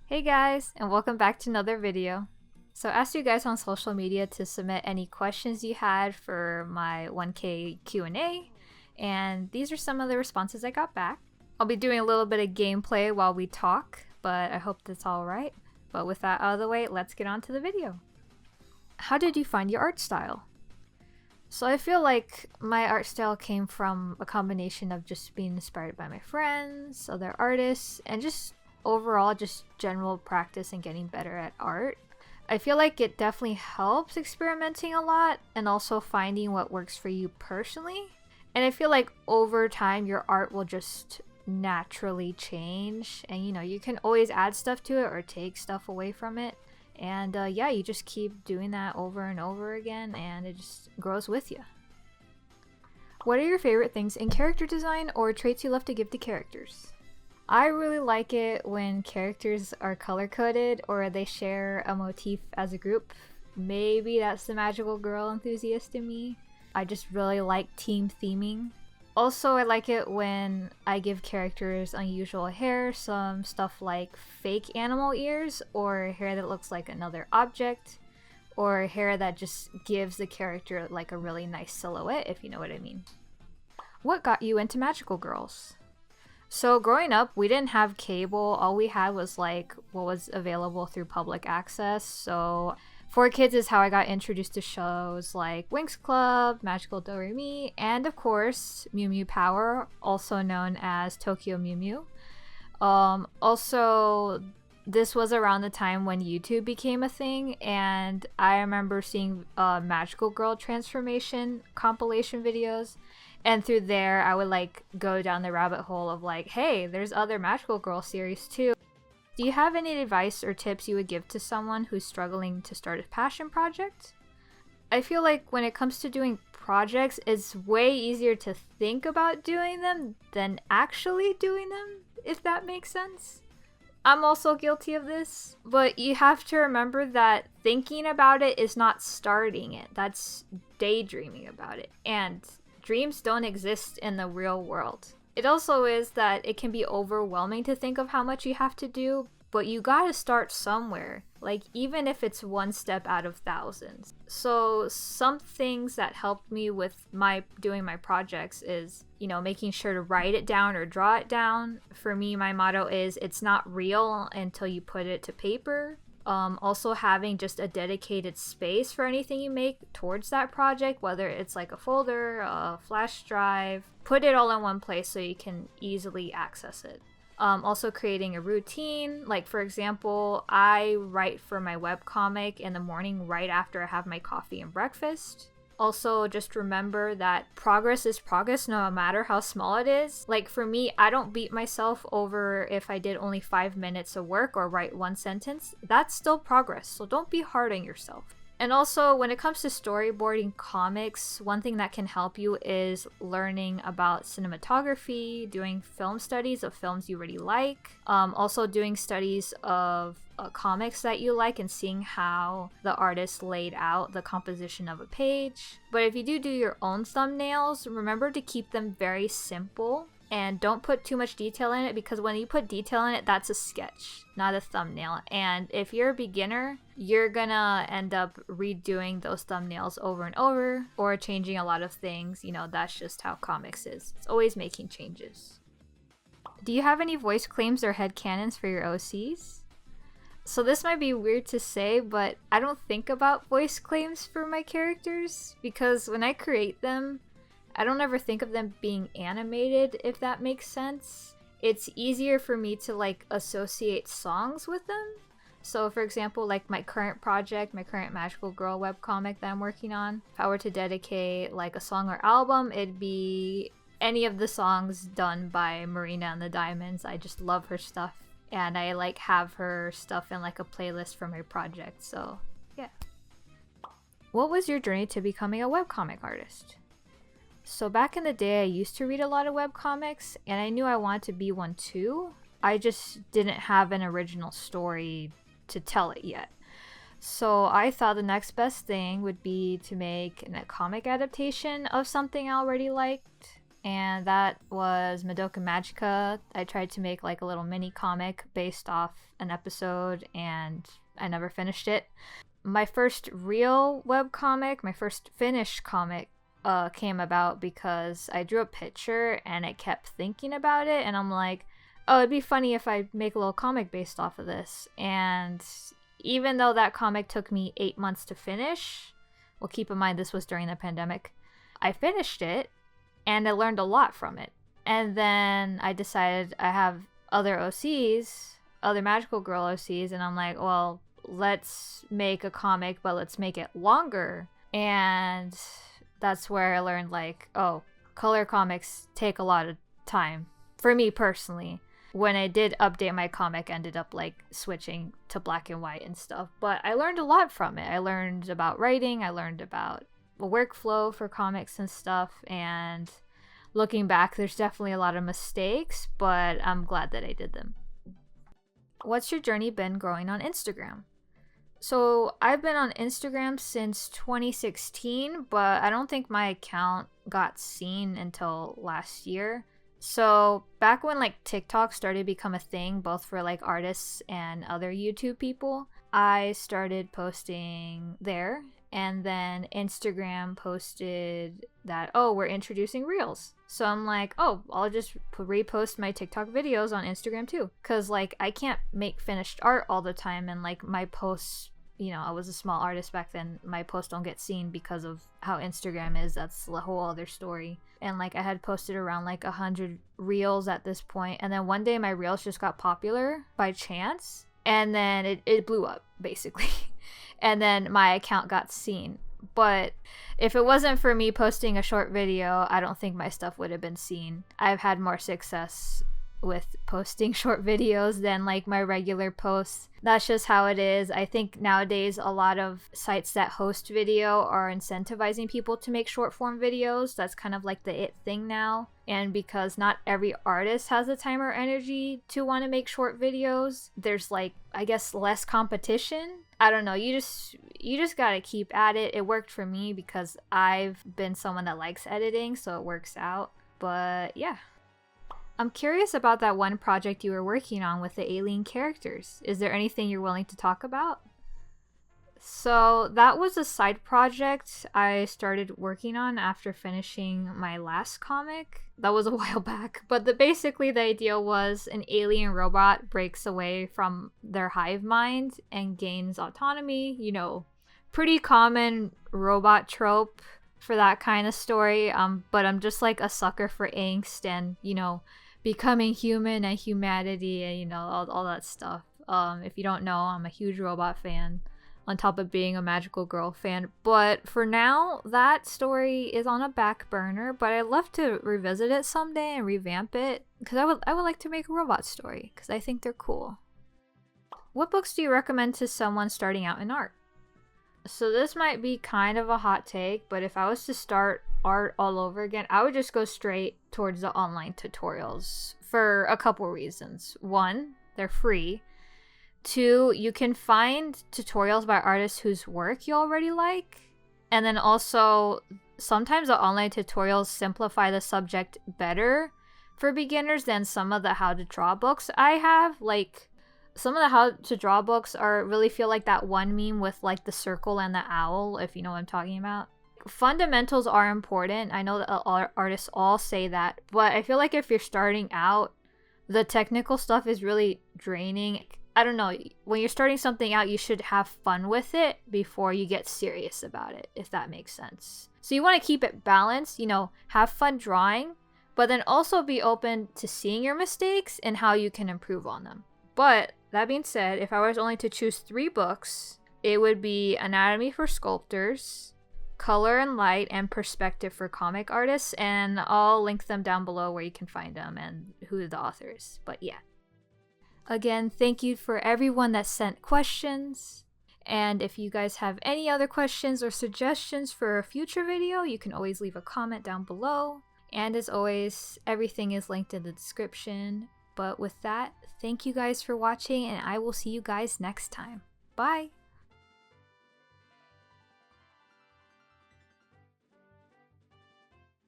Hey guys, and welcome back to another video. So I asked you guys on social media to submit any questions you had for my 1K Q&A, and these are some of the responses I got back. I'll be doing a little bit of gameplay while we talk, but I hope that's alright. But with that out of the way, let's get on to the video. How did you find your art style? So I feel like my art style came from a combination of just being inspired by my friends, other artists, and just overall just general practice and getting better at art. I feel like it definitely helps experimenting a lot and also finding what works for you personally. And I feel like over time your art will just naturally change, and you can always add stuff to it or take stuff away from it. And yeah, you just keep doing that over and over again and it just grows with you. What are your favorite things in character design or traits you love to give to characters? I really like it when characters are color-coded or they share a motif as a group. Maybe that's the magical girl enthusiast in me. I just really like team theming. Also, I like it when I give characters unusual hair, some stuff like fake animal ears, or hair that looks like another object, or hair that just gives the character like a really nice silhouette, if you know what I mean. What got you into magical girls? So growing up, we didn't have cable. All we had was like what was available through public access. So 4Kids is how I got introduced to shows like Winx Club, Magical Do Re Mi, and of course Mew Mew Power, also known as Tokyo Mew Mew. Also, this was around the time when YouTube became a thing, and I remember seeing Magical Girl transformation compilation videos. And through there, I would like go down the rabbit hole of like, hey, there's other Magical Girl series too. Do you have any advice or tips you would give to someone who's struggling to start a passion project? I feel like when it comes to doing projects, it's way easier to think about doing them than actually doing them, if that makes sense. I'm also guilty of this, but you have to remember that thinking about it is not starting it. That's daydreaming about it. And dreams don't exist in the real world. It also is that it can be overwhelming to think of how much you have to do, but you gotta start somewhere, like even if it's one step out of thousands. So some things that helped me with doing my projects is, making sure to write it down or draw it down. For me, my motto is it's not real until you put it to paper. Also having just a dedicated space for anything you make towards that project, whether it's like a folder, a flash drive, put it all in one place so you can easily access it. Also creating a routine, like for example, I write for my webcomic in the morning right after I have my coffee and breakfast. Also, just remember that progress is progress no matter how small it is. Like for me, I don't beat myself over if I did only 5 minutes of work or write one sentence. That's still progress, so don't be hard on yourself. And also, when it comes to storyboarding comics, one thing that can help you is learning about cinematography, doing film studies of films you really like, also doing studies of comics that you like and seeing how the artist laid out the composition of a page. But if you do your own thumbnails, remember to keep them very simple. And don't put too much detail in it, because when you put detail in it, that's a sketch, not a thumbnail. And if you're a beginner, you're gonna end up redoing those thumbnails over and over or changing a lot of things. That's just how comics is. It's always making changes. Do you have any voice claims or headcanons for your OCs? So this might be weird to say, but I don't think about voice claims for my characters because when I create them, I don't ever think of them being animated, if that makes sense. It's easier for me to like associate songs with them. So for example, like my current project, my current Magical Girl webcomic that I'm working on, if I were to dedicate like a song or album, it'd be any of the songs done by Marina and the Diamonds. I just love her stuff. And I like have her stuff in like a playlist for my project, so yeah. What was your journey to becoming a webcomic artist? So back in the day, I used to read a lot of webcomics, and I knew I wanted to be one too. I just didn't have an original story to tell it yet. So I thought the next best thing would be to make a comic adaptation of something I already liked. and that was Madoka Magica. I tried to make like a little mini comic based off an episode, and I never finished it. My first real web comic, my first finished comic, came about because I drew a picture and I kept thinking about it, and I'm like, oh, it'd be funny if I make a little comic based off of this. And even though that comic took me 8 months to finish, well, keep in mind this was during the pandemic, I finished it and I learned a lot from it. And then I decided I have other OCs, other Magical Girl OCs, and I'm like, well, let's make a comic, but let's make it longer. And that's where I learned, like, oh, color comics take a lot of time for me personally. When I did update my comic, I ended up like switching to black and white and stuff, but I learned a lot from it. I learned about writing, I learned about the workflow for comics and stuff, and looking back, there's definitely a lot of mistakes, but I'm glad that I did them. What's your journey been growing on Instagram? So I've been on Instagram since 2016, but I don't think my account got seen until last year. So back when like TikTok started to become a thing, both for like artists and other YouTube people, I started posting there. And then Instagram posted that, oh, we're introducing Reels. So I'm like, oh, I'll just repost my TikTok videos on Instagram too. Because like I can't make finished art all the time, and like my posts, you know, I was a small artist back then, my posts don't get seen because of how Instagram is. That's a whole other story. And like I had posted around like 100 reels at this point, and then one day my reels just got popular by chance, and then it blew up basically. And then my account got seen. But if it wasn't for me posting a short video, I don't think my stuff would have been seen. I've had more success with posting short videos than like my regular posts. That's just how it is. I think nowadays a lot of sites that host video are incentivizing people to make short form videos. That's kind of like the it thing now. And because not every artist has the time or energy to want to make short videos, there's like, I guess, less competition. I don't know, you just gotta keep at it. It worked for me because I've been someone that likes editing, so it works out. But yeah. I'm curious about that one project you were working on with the alien characters. Is there anything you're willing to talk about? So that was a side project I started working on after finishing my last comic. That was a while back, but basically the idea was an alien robot breaks away from their hive mind and gains autonomy. You know, pretty common robot trope for that kind of story. But I'm just like a sucker for angst and, you know, becoming human and humanity and, you know, all that stuff. If you don't know, I'm a huge robot fan, on top of being a Magical Girl fan. But for now, that story is on a back burner, but I'd love to revisit it someday and revamp it, because I would like to make a robot story, because I think they're cool. What books do you recommend to someone starting out in art? So this might be kind of a hot take, but if I was to start art all over again, I would just go straight towards the online tutorials for a couple reasons. One, they're free. Two, you can find tutorials by artists whose work you already like. And then also, sometimes the online tutorials simplify the subject better for beginners than some of the how to draw books I have. Like, some of the how to draw books really feel like that one meme with like the circle and the owl, if you know what I'm talking about. Fundamentals are important. I know that artists all say that, but I feel like if you're starting out, the technical stuff is really draining. I don't know, when you're starting something out, you should have fun with it before you get serious about it, if that makes sense. So you want to keep it balanced, you know, have fun drawing, but then also be open to seeing your mistakes and how you can improve on them. But that being said, if I was only to choose 3 books, it would be Anatomy for Sculptors, Color and Light, and Perspective for Comic Artists, and I'll link them down below where you can find them and who the author is. But yeah. Again, thank you for everyone that sent questions. And if you guys have any other questions or suggestions for a future video, you can always leave a comment down below. And as always, everything is linked in the description. But with that, thank you guys for watching, and I will see you guys next time. Bye!